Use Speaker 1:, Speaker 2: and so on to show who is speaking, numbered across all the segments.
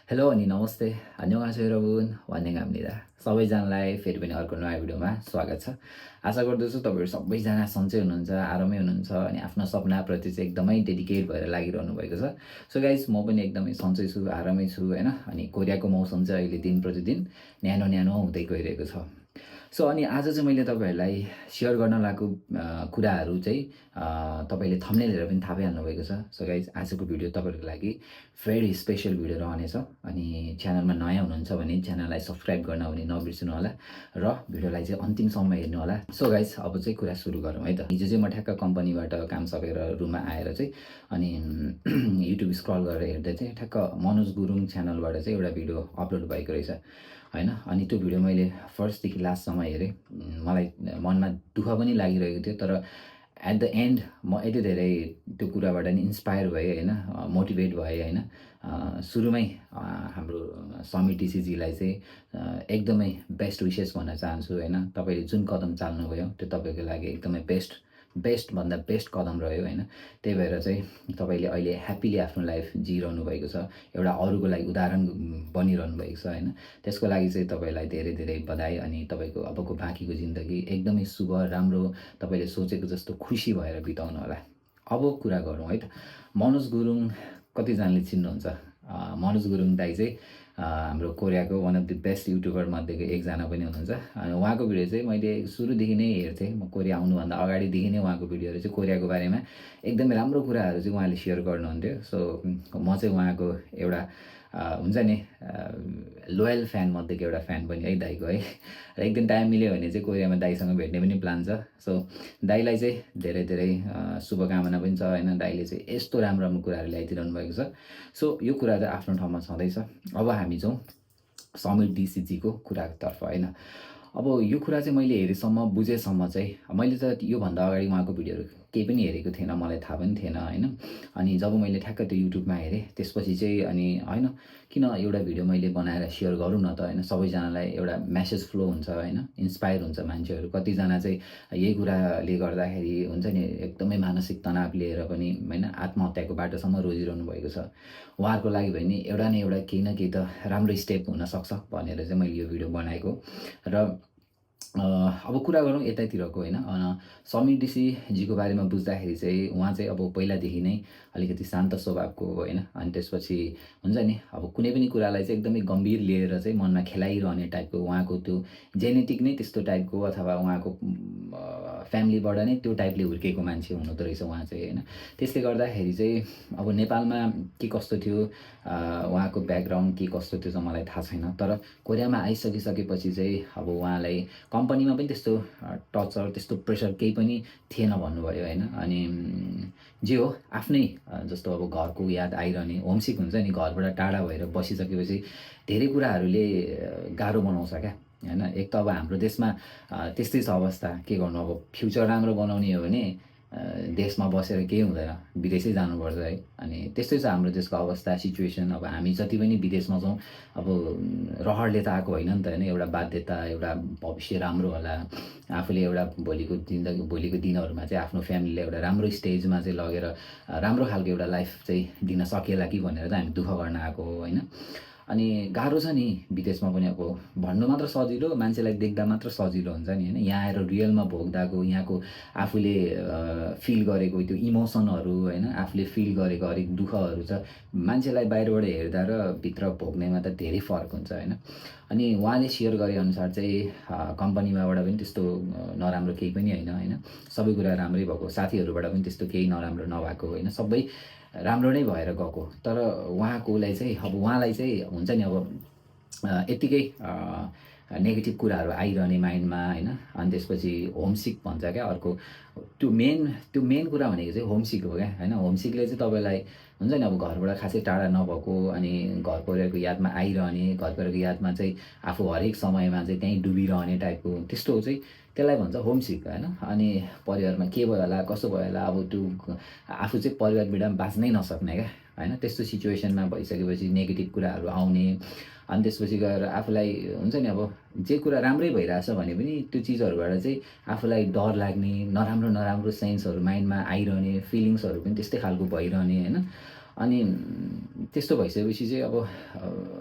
Speaker 1: Hello अनि नमस्ते. 안녕하세요 여러분. 환영합니다. सबैजनालाई फेरि पनि अर्को नयाँ भिडियोमा स्वागत छ. आशा गर्दछु तपाईँहरू सबैजना सन्चै हुनुहुन्छ, आरामै हुनुहुन्छ अनि आफ्नो सपनाप्रति चाहिँ एकदमै डेडिकेट भएर लागिरहनु भएको छ. सो गाइज म पनि एकदमै सन्चै छु, आरामै छु हैन. अनि कोरियाको मौसम चाहिँ अहिले दिन प्रतिदिन न्यानो न्यानो हुँदै गइरहेको छ. सो अनि आज चाहिँ मैले तपाईँहरूलाई सेयर गर्न लागेको कुराहरू चाहिँ तपाईँले थम्बनेल हेरेर पनि थाहा पाइहाल्नु भएको छ. सो गाइज आजको भिडियो तपाईँहरूको लागि भेरी स्पेसल भिडियो रहनेछ. अनि च्यानलमा नयाँ हुनुहुन्छ भने च्यानललाई सब्सक्राइब गर्न भने नबिर्सनु होला र भिडियोलाई चाहिँ अन्तिमसम्म हेर्नु होला. सो गाइज अब चाहिँ कुरा सुरु गरौँ है त. हिजो चाहिँ म ठ्याक्क कम्पनीबाट काम सकेर रुममा आएर चाहिँ अनि युट्युब स्क्रल गरेर हेर्दै चाहिँ ठ्याक्क मनोज गुरुङ च्यानलबाट चाहिँ एउटा भिडियो अपलोड भएको रहेछ हैन. अनि त्यो भिडियो मैले फर्स्टदेखि लास्टसम्म हेरेँ. मलाई मनमा दुःख पनि लागिरहेको थियो, तर एट द एन्ड म यति धेरै त्यो कुराबाट नि इन्सपायर भएँ हैन, मोटिभेट भएँ हैन. सुरुमै हाम्रो समीर टिसीजीलाई चाहिँ एकदमै बेस्ट विसेस भन्न चाहन्छु हैन. तपाईँले जुन कदम चाल्नुभयो त्यो तपाईँको लागि एकदमै बेस्टभन्दा बेस्ट कदम रह्यो हैन. त्यही भएर चाहिँ तपाईँले अहिले ह्याप्पिली आफ्नो लाइफ जिइरहनु भएको छ, एउटा अरूको लागि उदाहरण बनिरहनु भएको छ हैन. त्यसको लागि चाहिँ तपाईँलाई धेरै धेरै बधाई. अनि तपाईँको अबको बाँकीको जिन्दगी एकदमै शुभ, राम्रो, तपाईँले सोचेको जस्तो खुसी भएर बिताउनु होला. अब कुरा गरौँ है त. मनोज गुरुङ कतिजनाले चिन्नुहुन्छ? मनोज गुरुङ दाइ चाहिँ हाम्रो कोरियाको one of the best YouTuber मध्येको एकजना पनि हुनुहुन्छ. अनि उहाँको भिडियो चाहिँ मैले सुरुदेखि नै हेर्थेँ. म कोरिया आउनुभन्दा अगाडिदेखि नै उहाँको भिडियोहरू चाहिँ कोरियाको बारेमा एकदमै राम्रो कुराहरू चाहिँ उहाँले सेयर गर्नुहुन्थ्यो. सो म चाहिँ उहाँको एउटा हुन्छ नि लोयल फ्यान मध्येको एउटा फ्यान पनि है दाइको है. र एक दिन टाइम मिल्यो भने चाहिँ कोरियामा दाइसँग भेट्ने पनि प्लान छ. सो दाइलाई चाहिँ धेरै धेरै शुभकामना पनि छ हैन. दाइले चाहिँ यस्तो राम्रो राम्रो कुराहरू ल्याइदिइरहनु भएको छ. सो यो कुरा चाहिँ आफ्नो ठाउँमा छँदैछ. अब हामी जाउँ समीर टिसीजीको कुरातर्फ हैन. अब यो कुरा चाहिँ मैले हेरेसम्म बुझेसम्म चाहिँ मैले त योभन्दा अगाडि उहाँको भिडियोहरू केही पनि हेरेको थिएन, मलाई थाहा पनि थिएन हैन. अनि जब मैले ठ्याक्क त्यो युट्युबमा हेरेँ त्यसपछि चाहिँ अनि हैन किन एउटा भिडियो मैले बनाएर सेयर गरौँ न त हैन. सबैजनालाई एउटा मेसेज फ्लो हुन्छ हैन, इन्सपायर हुन्छ मान्छेहरू. कतिजना चाहिँ यही कुराले गर्दाखेरि हुन्छ नि एकदमै मानसिक तनाव लिएर पनि हैन आत्महत्याको बाटोसम्म रोजिरहनु भएको छ. उहाँहरूको लागि भने एउटा न एउटा केही न केही त राम्रो स्टेप हुनसक्छ भनेर चाहिँ मैले यो भिडियो बनाएको. र अब कुरा गरौँ यतैतिरको हैन. समीर टिसीजीको बारेमा बुझ्दाखेरि चाहिँ उहाँ चाहिँ अब पहिलादेखि नै अलिकति शान्त स्वभावको हैन. अनि त्यसपछि हुन्छ नि अब कुनै पनि कुरालाई चाहिँ एकदमै गम्भीर लिएर चाहिँ मनमा खेलाइरहने टाइपको उहाँको त्यो जेनेटिक नै त्यस्तो टाइपको अथवा उहाँको फ्यामिलीबाट नै त्यो टाइपले हुर्केको मान्छे हुनुहुँदो रहेछ उहाँ चाहिँ हैन. त्यसले गर्दाखेरि चाहिँ अब नेपालमा के कस्तो थियो, उहाँको ब्याकग्राउन्ड के कस्तो थियो चाहिँ मलाई थाहा छैन. तर कोरियामा आइसकिसकेपछि चाहिँ अब उहाँलाई कम्पनीमा पनि त्यस्तो टर्चर त्यस्तो प्रेसर केही पनि थिएन भन्नुभयो हैन. अनि जे हो आफ्नै जस्तो अब घरको याद आइरहने, होमसिक हुन्छ नि, घरबाट टाढा भएर बसिसकेपछि धेरै कुराहरूले गाह्रो बनाउँछ क्या हैन. एक त अब हाम्रो देशमा त्यस्तै छ अवस्था. के गर्नु, अब फ्युचर राम्रो बनाउने हो भने देशमा बसेर केही हुँदैन, विदेशै जानुपर्छ है. अनि त्यस्तै छ हाम्रो देशको अवस्था, सिचुएसन. अब हामी जति पनि विदेशमा छौँ अब रहरले त आएको होइन नि त हैन. एउटा बाध्यता, एउटा भविष्य राम्रो होला, आफूले एउटा भोलिको दिनहरूमा चाहिँ आफ्नो फ्यामिलीलाई एउटा राम्रो स्टेजमा चाहिँ लगेर राम्रो खालको एउटा लाइफ चाहिँ दिन सकेला कि भनेर चाहिँ हामी दुःख गर्न आएको हो हैन. अनि गाह्रो छ नि विदेशमा पनि. अब भन्नु मात्र सजिलो, मान्छेलाई देख्दा मात्र सजिलो हुन्छ नि हैन. यहाँ आएर रियलमा भोग्दाको, यहाँको आफूले फिल गरेको त्यो इमोसनहरू हैन, आफूले फिल गरेको हरेक दुःखहरू छ मान्छेलाई बाहिरबाट हेर्दा र भित्र भोग्नेमा त धेरै फरक हुन्छ हैन. अनि उहाँले सेयर गरे अनुसार चाहिँ कम्पनीमाबाट पनि त्यस्तो नराम्रो केही पनि हैन. सबै कुरा राम्रै भएको, साथीहरूबाट पनि त्यस्तो केही नराम्रो नभएको हैन. सबै राम्रो नै भएर गएको. तर उहाँकोलाई चाहिँ अब उहाँलाई चाहिँ हुन्छ नि अब यत्तिकै नेगेटिभ कुराहरू आइरहने माइन्डमा हैन. अनि त्यसपछि होमसिक भन्छ क्या अर्को. त्यो मेन कुरा भनेको चाहिँ होमसिक हो क्या हैन. होमसिकले चाहिँ तपाईँलाई हुन्छ नि अब घरबाट खासै टाढा नभएको अनि घर परिवारको यादमा आइरहने, घर परिवारको यादमा चाहिँ आफू हरेक समयमा चाहिँ त्यहीँ डुबिरहने टाइपको त्यस्तो चाहिँ त्यसलाई भन्छ होमसिक हैन. अनि परिवारमा के भयो होला, कसो भयो होला, अब त्यो आफू चाहिँ परिवार बिना बाँच्नै नसक्ने क्या हैन. त्यस्तो सिचुएसनमा भइसकेपछि नेगेटिभ कुराहरू आउने. अनि त्यसपछि गएर आफूलाई हुन्छ नि अब जे कुरा राम्रै भइरहेछ भने पनि त्यो चिजहरूबाट चाहिँ आफूलाई डर लाग्ने, नराम्रो सेन्सहरू माइन्डमा आइरहने, फिलिङ्सहरू पनि त्यस्तै खालको भइरहने हैन. अनि त्यस्तो भइसकेपछि चाहिँ अब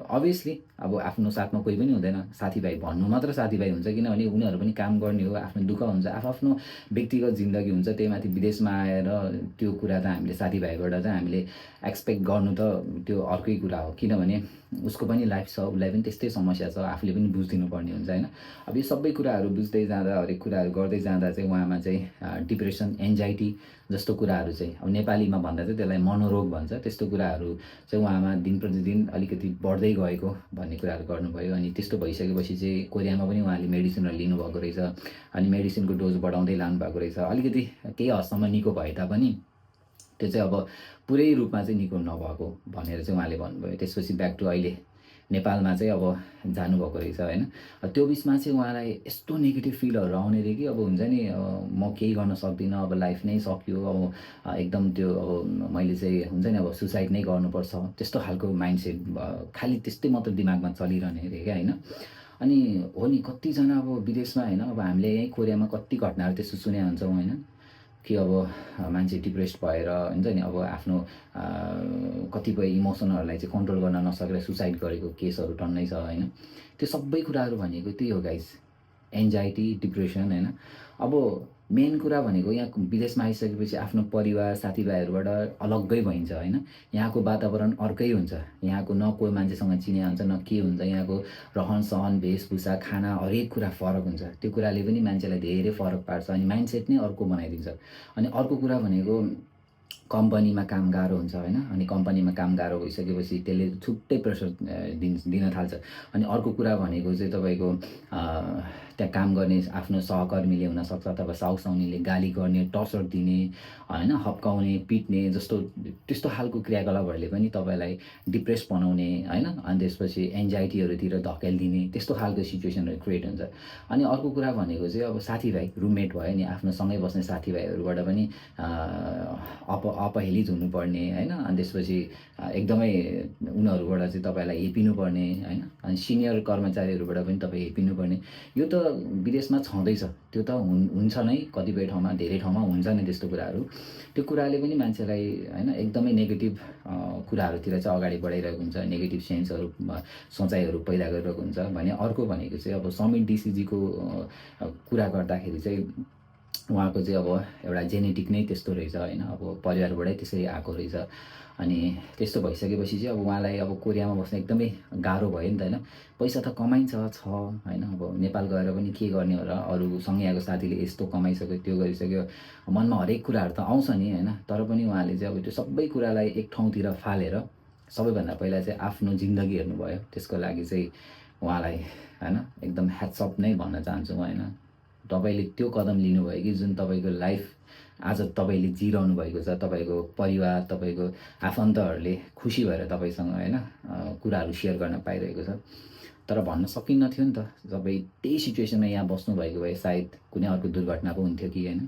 Speaker 1: अभियसली अब आफ्नो साथमा कोही पनि हुँदैन, साथीभाइ भन्नु मात्र साथीभाइ हुन्छ, किनभने उनीहरू पनि काम गर्ने हो, आफ्नो दुःख हुन्छ, आफ्नो व्यक्तिगत जिन्दगी हुन्छ, त्यही माथि विदेशमा आएर त्यो कुरा त हामीले साथीभाइबाट चाहिँ हामीले एक्सपेक्ट गर्नु त त्यो अर्कै कुरा हो, किनभने उसको पनि लाइफ छ, उसलाई पनि त्यस्तै समस्या छ, आफूले पनि बुझिदिनु पर्ने हुन्छ होइन। अब यो सबै कुराहरू बुझ्दै जाँदा, हरेक कुराहरू गर्दै जाँदा चाहिँ उहाँमा चाहिँ डिप्रेसन, एन्जाइटी जस्तो कुराहरू चाहिँ अब नेपालीमा भन्दा चाहिँ त्यसलाई मनोरोग भन्छ, त्यस्तो कुराहरू चाहिँ उहाँमा दिन प्रतिदिन अलिकति बढ्दै गएको भन्ने कुराहरू गर्नुभयो। अनि त्यस्तो भइसकेपछि चाहिँ कोरियामा पनि उहाँले मेडिसिनहरू लिनुभएको रहेछ, अनि मेडिसिनको डोज बढाउँदै लानुभएको रहेछ। अलिकति केही हदसम्म निको भए तापनि त्यो चाहिँ अब पुरै रूपमा चाहिँ निको नभएको भनेर चाहिँ उहाँले भन्नुभयो। त्यसपछि ब्याक टु अहिले नेपालमा चाहिँ अब जानुभएको रहेछ होइन। त्यो बिचमा चाहिँ उहाँलाई यस्तो नेगेटिभ फिलहरू आउने रह्यो कि अब हुन्छ नि म केही गर्न सक्दिनँ, अब लाइफ नै सक्यो, अब एकदम त्यो अब मैले चाहिँ हुन्छ नि अब सुसाइड नै गर्नुपर्छ, त्यस्तो खालको माइन्डसेट खालि त्यस्तै मात्र दिमागमा चलिरहने अरे क्या होइन। अनि हो नि कतिजना अब विदेशमा होइन, अब हामीले यहीँ कोरियामा कति घटनाहरू त्यस्तो सुनेका हुन्छौँ होइन, कि अब मान्छे डिप्रेस्ड भएर हुन्छ नि अब आफ्नो कतिपय इमोसनहरूलाई चाहिँ कन्ट्रोल गर्न नसकेर सुसाइड गरेको केसहरू टन्नै छ होइन। त्यो सबै कुराहरू भनेको त्यही हो गाइस, एन्जाइटी, डिप्रेसन होइन। अब मेन कुरा भनेको यहाँ विदेशमा आइसकेपछि आफ्नो परिवार साथीभाइहरूबाट अलग्गै भइन्छ होइन। यहाँको वातावरण अर्कै हुन्छ, यहाँको न कोही मान्छेसँग चिने हुन्छ न के हुन्छ, यहाँको रहन सहन वेशभूषा खाना हरेक कुरा फरक हुन्छ। त्यो कुराले पनि मान्छेलाई धेरै फरक पार्छ, अनि माइन्डसेट नै अर्को बनाइदिन्छ। अनि अर्को कुरा भनेको कम्पनीमा काम गाह्रो हुन्छ होइन। अनि कम्पनीमा काम गाह्रो भइसकेपछि त्यसले छुट्टै प्रेसर दिन थाल्छ। अनि अर्को कुरा भनेको चाहिँ तपाईँको त्यहाँ काम गर्ने आफ्नो सहकर्मीले हुनसक्छ अथवा साउसाउनीले गाली गर्ने, टर्चर दिने होइन, हप्काउने, पिट्ने जस्तो त्यस्तो खालको क्रियाकलापहरूले पनि तपाईँलाई डिप्रेस बनाउने होइन। अनि त्यसपछि एन्जाइटीहरूतिर धकेलिदिने त्यस्तो खालको सिचुएसनहरू क्रिएट हुन्छ। अनि अर्को कुरा भनेको चाहिँ अब साथीभाइ, रुममेट भयो नि, आफ्नो सँगै बस्ने साथीभाइहरूबाट पनि अपहेलित हुनुपर्ने होइन। अनि त्यसपछि एकदमै उनीहरूबाट चाहिँ तपाईँलाई हेपिनुपर्ने होइन। अनि सिनियर कर्मचारीहरूबाट पनि तपाईँ हेपिनुपर्ने, यो त विदेशमा छँदैछ, त्यो त हुन्छ नै, कतिपय ठाउँमा धेरै ठाउँमा हुन्छ नै त्यस्तो कुराहरू। त्यो कुराले पनि मान्छेलाई होइन एकदमै नेगेटिभ कुराहरूतिर चाहिँ अगाडि बढाइरहेको हुन्छ, नेगेटिभ सेन्सहरू सोचाइहरू पैदा गरिरहेको हुन्छ। भने अर्को भनेको चाहिँ अब समित डिसिजीको कुरा गर्दाखेरि चाहिँ उहाँको चाहिँ अब एउटा जेनेटिक नै त्यस्तो रहेछ होइन, अब परिवारबाटै त्यसरी आएको रहेछ। अनि त्यस्तो भइसकेपछि चाहिँ अब उहाँलाई अब कोरियामा बस्न एकदमै गाह्रो भयो नि त होइन। पैसा त कमाइन्छ होइन, अब नेपाल गएर पनि के गर्ने हो र, अरू सँगै आएको साथीले यस्तो कमाइसक्यो त्यो गरिसक्यो, मनमा हरेक कुराहरू त आउँछ नि होइन। तर पनि उहाँले चाहिँ अब त्यो सबै कुरालाई एक ठाउँतिर फालेर सबैभन्दा पहिला चाहिँ आफ्नो जिन्दगी हेर्नुभयो। त्यसको लागि चाहिँ उहाँलाई होइन एकदम ह्याट्सअप नै भन्न चाहन्छु म होइन। तपाईँले त्यो कदम लिनुभयो कि जुन तपाईँको लाइफ आज तपाईँले जिरहनु भएको छ, तपाईँको परिवार, तपाईँको आफन्तहरूले खुसी भएर तपाईँसँग होइन कुराहरू सेयर गर्न पाइरहेको छ। तर भन्न सकिन्न थियो नि त, तपाईँ त्यही सिचुएसनमा यहाँ बस्नुभएको भए सायद कुनै अर्को दुर्घटना पो हुन्थ्यो कि होइन।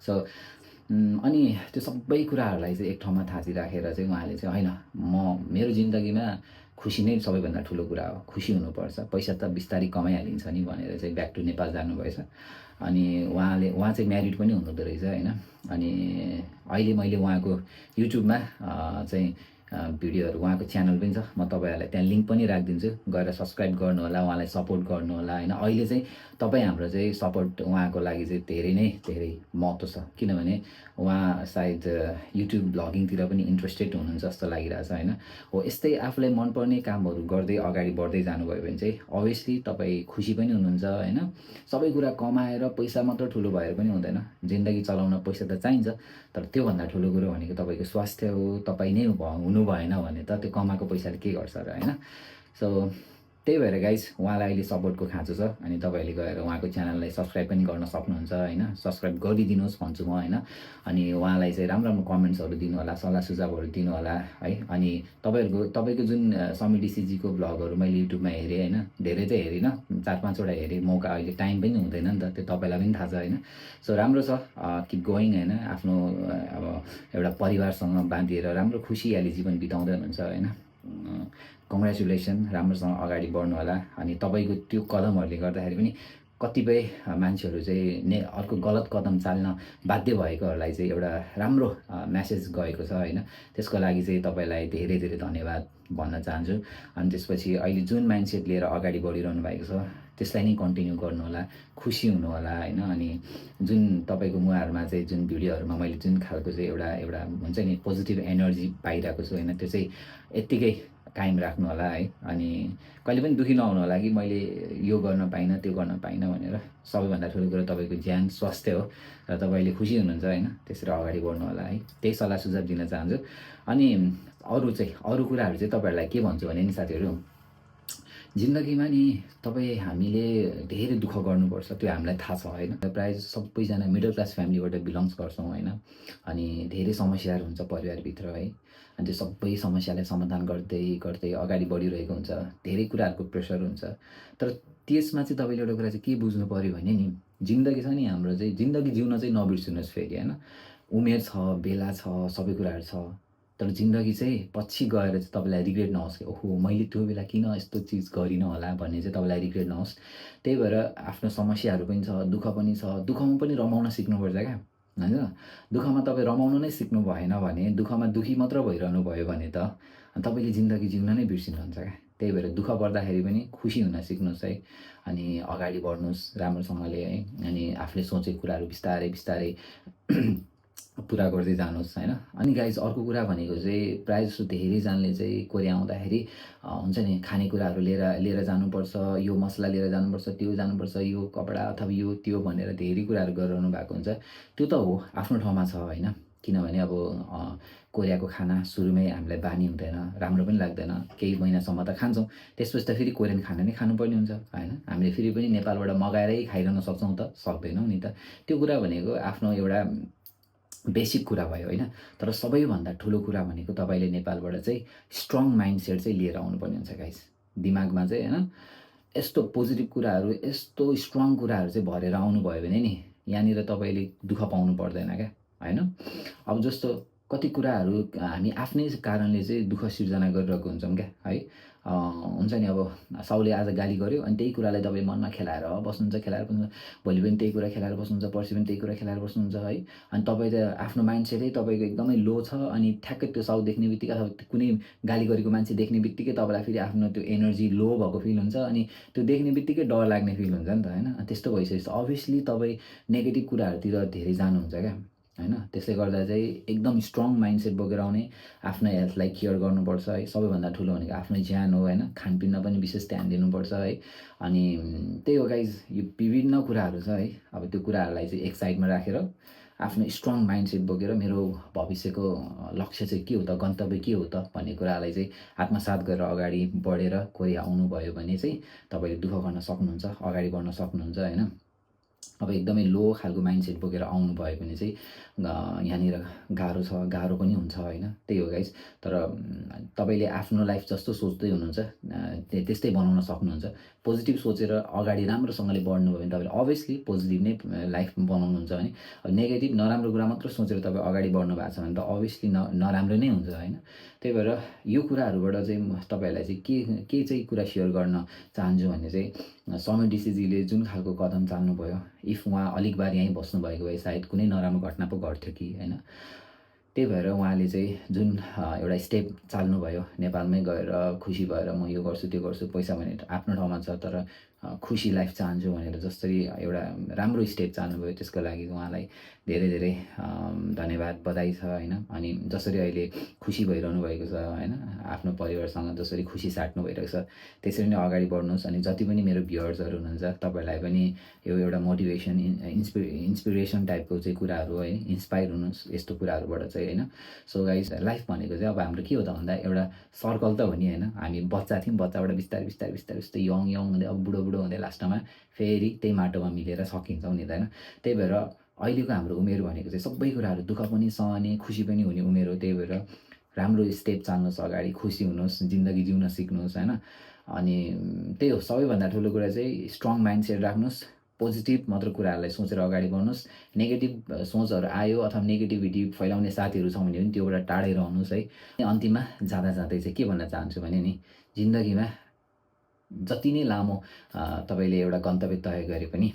Speaker 1: सो अनि त्यो सबै कुराहरूलाई चाहिँ एक ठाउँमा थाँचिराखेर चाहिँ उहाँले चाहिँ होइन, मेरो जिन्दगीमा खुसी नै सबैभन्दा ठुलो कुरा हो, खुसी हुनुपर्छ, पैसा त बिस्तारै कमाइहालिन्छ नि भनेर चाहिँ ब्याक टु नेपाल जानुभएछ। अनि उहाँ चाहिँ म्यारिड पनि हुनुहुँदो रहेछ होइन। अनि अहिले मैले उहाँको युट्युबमा चाहिँ भिडियोहरू, उहाँको च्यानल पनि छ, म तपाईँहरूलाई त्यहाँ लिङ्क पनि राखिदिन्छु, गएर सब्सक्राइब गर्नु होला, उहाँलाई सपोर्ट गर्नु होला होइन। अहिले चाहिँ तपाईँ हाम्रो चाहिँ सपोर्ट उहाँको लागि चाहिँ धेरै नै धेरै महत्त्व छ, किनभने उहाँ सायद युट्युब ब्लगिङतिर पनि इन्ट्रेस्टेड हुनुहुन्छ जस्तो लागिरहेछ होइन। हो यस्तै आफूलाई मनपर्ने कामहरू गर्दै अगाडि बढ्दै जानुभयो भने चाहिँ अभियसली तपाईँ खुसी पनि हुनुहुन्छ होइन। सबै कुरा कमाएर पैसा मात्र ठुलो भएर पनि हुँदैन, जिन्दगी चलाउन पैसा त चाहिन्छ, तर त्योभन्दा ठुलो कुरो भनेको तपाईँको स्वास्थ्य हो। तपाईँ नै हुनु भएन भने त त्यो कमाएको पैसाले के गर्छ र होइन। सो त्यही भएर गाइज उहाँलाई अहिले सपोर्टको खाँचो छ। अनि तपाईँहरूले गएर उहाँको च्यानललाई सब्सक्राइब पनि गर्न सक्नुहुन्छ होइन, सब्सक्राइब गरिदिनुहोस् भन्छु म होइन। अनि उहाँलाई चाहिँ राम्रो राम्रो कमेन्ट्सहरू दिनु होला, सल्लाह सुझावहरू दिनु होला है। अनि तपाईँको जुन समित डिसिजीको भ्लगहरू मैले युट्युबमा हेरेँ होइन, धेरै त हेरिनँ, 4-5वटा हेरेँ, मौका अहिले टाइम पनि हुँदैन नि त, त्यो तपाईँलाई पनि थाहा छ होइन। सो राम्रो छ, किप गोइङ होइन। आफ्नो अब एउटा परिवारसँग बाँधिएर राम्रो खुसियाली जीवन बिताउँदै हुनुहुन्छ होइन। कङ्ग्रेचुलेसन, राम्रोसँग अगाडि बढ्नु होला। अनि तपाईँको त्यो कदमहरूले गर्दाखेरि पनि कतिपय मान्छेहरू चाहिँ अर्को गलत कदम चाल्न बाध्य भएकोहरूलाई चाहिँ एउटा राम्रो मेसेज गएको छ होइन। त्यसको लागि चाहिँ तपाईँलाई धेरै धेरै धन्यवाद भन्न चाहन्छु। अनि त्यसपछि अहिले जुन माइन्डसेट लिएर अगाडि बढिरहनु भएको छ त्यसलाई नै कन्टिन्यू गर्नुहोला, खुसी हुनुहोला होइन। अनि जुन तपाईँको मुहारमा चाहिँ जुन भिडियोहरूमा मैले जुन खालको चाहिँ एउटा एउटा हुन्छ नि पोजिटिभ एनर्जी पाइरहेको छु होइन, त्यो चाहिँ यत्तिकै कायम राख्नु होला है। अनि कहिले पनि दुःखी नहुनु होला कि मैले यो गर्न पाइनँ त्यो गर्न पाइनँ भनेर। सबैभन्दा ठुलो कुरो तपाईँको ज्यान स्वास्थ्य हो र तपाईँले खुसी हुनुहुन्छ होइन, त्यसरी अगाडि बढ्नु होला है। त्यही सल्लाह सुझाव दिन चाहन्छु। अनि अरू कुराहरू चाहिँ तपाईँहरूलाई के भन्छु भने नि साथीहरू, जिन्दगीमा नि तपाईँ हामीले धेरै दुःख गर्नुपर्छ त्यो हामीलाई थाहा छ होइन। प्रायः सबैजना मिडल क्लास फ्यामिलीबाट बिलोङ्स गर्छौँ होइन। अनि धेरै समस्याहरू हुन्छ परिवारभित्र है। अनि त्यो सबै समस्यालाई समाधान गर्दै गर्दै अगाडि बढिरहेको हुन्छ, धेरै कुराहरूको प्रेसर हुन्छ। तर त्यसमा चाहिँ तपाईँले एउटा कुरा चाहिँ के बुझ्नु पऱ्यो भने नि, जिन्दगी छ नि हाम्रो चाहिँ, जिन्दगी जिउन चाहिँ नबिर्सिनुहोस् फेरि होइन। उमेर छ, बेला छ, सबै कुराहरू छ, तर जिन्दगी चाहिँ पछि गएर चाहिँ तपाईँलाई रिग्रेट नहोस् कि ओहो मैले त्यो बेला किन यस्तो चिज गरिनँ होला भन्ने चाहिँ तपाईँलाई रिग्रेट नहोस्। त्यही भएर आफ्नो समस्याहरू पनि छ, दुःख पनि छ, दुःखमा पनि रमाउन सिक्नुपर्छ क्या होइन। दुःखमा तपाईँ रमाउनु नै सिक्नु भएन भने, दुःखमा दुःखी मात्र भइरहनु भयो भने त तपाईँले जिन्दगी जिउन नै बिर्सिनुहुन्छ क्या। त्यही भएर दुःख पर्दाखेरि पनि खुसी हुन सिक्नुहोस् है। अनि अगाडि बढ्नुहोस् राम्रोसँगले है। अनि आफूले सोचेको कुराहरू बिस्तारै बिस्तारै पुरा गर्दै जानुहोस् होइन। अनि गाइज अर्को कुरा भनेको चाहिँ प्रायः जस्तो धेरैजनाले चाहिँ कोरिया आउँदाखेरि हुन्छ नि खानेकुराहरू लिएर जानुपर्छ, यो मसला लिएर जानुपर्छ, त्यो जानुपर्छ, यो कपडा अथवा यो त्यो भनेर धेरै कुराहरू गरिरहनु भएको हुन्छ। त्यो त हो आफ्नो ठाउँमा छ होइन। किनभने अब कोरियाको खाना सुरुमै हामीलाई बानी हुँदैन, राम्रो पनि लाग्दैन, केही महिनासम्म त खान्छौँ, त्यसपछि त फेरि कोरियन खाना नै खानुपर्ने हुन्छ होइन। हामीले फेरि पनि नेपालबाट मगाएरै खाइरहन सक्छौँ त, सक्दैनौँ नि त। त्यो कुरा भनेको आफ्नो एउटा बेसिक कुरा भयो होइन। तर सबैभन्दा ठुलो कुरा भनेको तपाईँले नेपालबाट चाहिँ स्ट्रङ माइन्डसेट चाहिँ लिएर आउनुपर्ने हुन्छ गाइस। दिमागमा चाहिँ होइन यस्तो पोजिटिभ कुराहरू, यस्तो स्ट्रङ कुराहरू चाहिँ भरेर आउनुभयो भने नि यहाँनिर तपाईँले दुःख पाउनु पर्दैन क्या होइन। अब जस्तो कति कुराहरू हामी आफ्नै कारणले चाहिँ दुःख सिर्जना गरिरहेको हुन्छौँ क्या है। हुन्छ नि अब साउले आज गाली गर्यो अनि त्यही कुरालाई तपाईँ मनमा खेलाएर बस्नुहुन्छ, भोलि पनि त्यही कुरा खेलाएर बस्नुहुन्छ, पर्सि पनि त्यही कुरा खेलाएर बस्नुहुन्छ है। अनि तपाईँ त आफ्नो माइन्डसेटै तपाईँको एकदमै लो छ। अनि ठ्याक्कै त्यो साउ देख्ने बित्तिकै अथवा कुनै गाली गरेको मान्छे देख्ने बित्तिकै तपाईँलाई फेरि आफ्नो त्यो एनर्जी लो भएको फिल हुन्छ। अनि त्यो देख्ने बित्तिकै डर लाग्ने फिल हुन्छ नि त होइन। त्यस्तो भइसकेपछि अभियसली तपाईँ नेगेटिभ कुराहरूतिर धेरै जानुहुन्छ क्या होइन। त्यसले गर्दा चाहिँ एकदम स्ट्रङ माइन्डसेट बोकेर आउने, आफ्नो हेल्थलाई केयर गर्नुपर्छ है। सबैभन्दा ठुलो भनेको आफ्नो ज्यान हो होइन। खानपिनमा पनि विशेष ध्यान दिनुपर्छ है। अनि त्यही हो गाइज, यो विभिन्न कुराहरू छ है। अब त्यो कुराहरूलाई चाहिँ एक साइडमा राखेर आफ्नो स्ट्रङ माइन्डसेट बोकेर मेरो भविष्यको लक्ष्य चाहिँ के हो त, गन्तव्य के हो त भन्ने कुरालाई चाहिँ आत्मसात गरेर अगाडि बढेर कोरिया आउनुभयो भने चाहिँ तपाईँले दुःख गर्न सक्नुहुन्छ, अगाडि बढ्न सक्नुहुन्छ होइन। अब एकदमै लो खालको माइन्डसेट बोकेर आउनुभयो भने चाहिँ यहाँनिर गाह्रो छ, गाह्रो पनि हुन्छ होइन। त्यही हो गाइस। तर तपाईँले आफ्नो लाइफ जस्तो सोच्दै हुनुहुन्छ त्यस्तै बनाउन सक्नुहुन्छ। पोजिटिभ सोचेर अगाडि राम्रोसँगले बढ्नुभयो भने तपाईँले अभियसली पोजिटिभ नै लाइफ बनाउनुहुन्छ भने। नेगेटिभ नराम्रो कुरा मात्र सोचेर तपाईँ अगाडि बढ्नु भएको छ भने त अभियसली नराम्रो नै हुन्छ होइन। त्यही भएर यो कुराहरूबाट चाहिँ तपाईँहरूलाई चाहिँ के चाहिँ कुरा सेयर गर्न चाहन्छु भने चाहिँ समय डिसिजीले जुन खालको कदम चाल्नुभयो, इफ उहाँ अलिक बार यहीँ बस्नुभएको भए सायद कुनै नराम्रो घटना पो घट्थ्यो कि होइन। त्यही भएर उहाँले चाहिँ जुन एउटा स्टेप चाल्नुभयो, नेपालमै गएर खुसी भएर म यो गर्छु त्यो गर्छु, पैसा भने आफ्नो ठाउँमा छ तर खुसी लाइफ चाहन्छु भनेर जसरी एउटा राम्रो स्टेप चाल्नुभयो त्यसको लागि उहाँलाई धेरै धेरै धन्यवाद, बधाई छ होइन। अनि जसरी अहिले खुसी भइरहनु भएको छ होइन, आफ्नो परिवारसँग जसरी खुसी साट्नु भइरहेको छ त्यसरी नै अगाडि बढ्नुहोस्। अनि जति पनि मेरो भ्युअर्सहरू हुनुहुन्छ तपाईँहरूलाई पनि यो एउटा मोटिभेसन, इन्सपिरेसन टाइपको चाहिँ कुराहरू है, इन्सपायर हुनुहोस् यस्तो कुराहरूबाट चाहिँ होइन। सो गाइस, लाइफ भनेको चाहिँ अब हाम्रो के हो त भन्दा एउटा सर्कल त हो नि होइन। हामी बच्चा थियौँ, बच्चाबाट बिस्तारै बिस्तारै बिस्तारै बिस्तारै यङ हुँदै अब बुढो हुँदै लास्टमा फेरि त्यही माटोमा मिलेर सकिन्छौँ नि त होइन। त्यही भएर अहिलेको हाम्रो उमेर भनेको चाहिँ सबै कुराहरू दुःख पनि सहने, खुसी पनि हुने उमेर हो। त्यही भएर राम्रो स्टेप चाल्नुहोस् अगाडि, खुसी हुनुहोस्, जिन्दगी जिउन सिक्नुहोस् होइन। अनि त्यही हो सबैभन्दा ठुलो कुरा चाहिँ स्ट्रङ माइन्डसेट राख्नुहोस्, पोजिटिभ मात्र कुराहरूलाई सोचेर अगाडि बढ्नुहोस्। नेगेटिभ सोचहरू आयो अथवा नेगेटिभिटी फैलाउने साथीहरू छ भने पनि त्योबाट टाढै रहनुहोस् है। अन्तिममा जाँदा जाँदै चाहिँ के भन्न चाहन्छु भने नि, जिन्दगीमा जति नै लामो तपाईँले एउटा गन्तव्य तय गरे पनि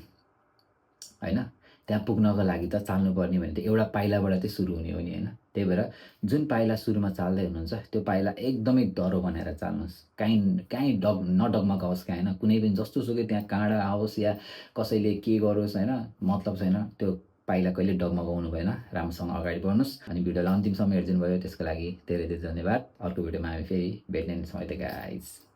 Speaker 1: होइन, त्यहाँ पुग्नको लागि त चाल्नुपर्ने भने त एउटा पाइलाबाट चाहिँ सुरु हुने हो नि होइन। त्यही भएर जुन पाइला सुरुमा चाल्दै हुनुहुन्छ त्यो पाइला एकदमै डह्रो बनाएर चाल्नुहोस्। काहीँ काहीँ नडगमगाओस् क्या होइन। कुनै पनि जस्तोसुकै त्यहाँ काँडा आओस् या कसैले के गरोस् होइन, मतलब छैन। त्यो पाइला कहिले डगमगाउनु भएन। राम्रोसँग अगाडि बढ्नुहोस्। अनि भिडियोलाई अन्तिमसम्म हेरिदिनु भयो त्यसको लागि धेरै धेरै धन्यवाद। अर्को भिडियोमा हामी फेरि भेट्ने नै छौँ है त गाइज।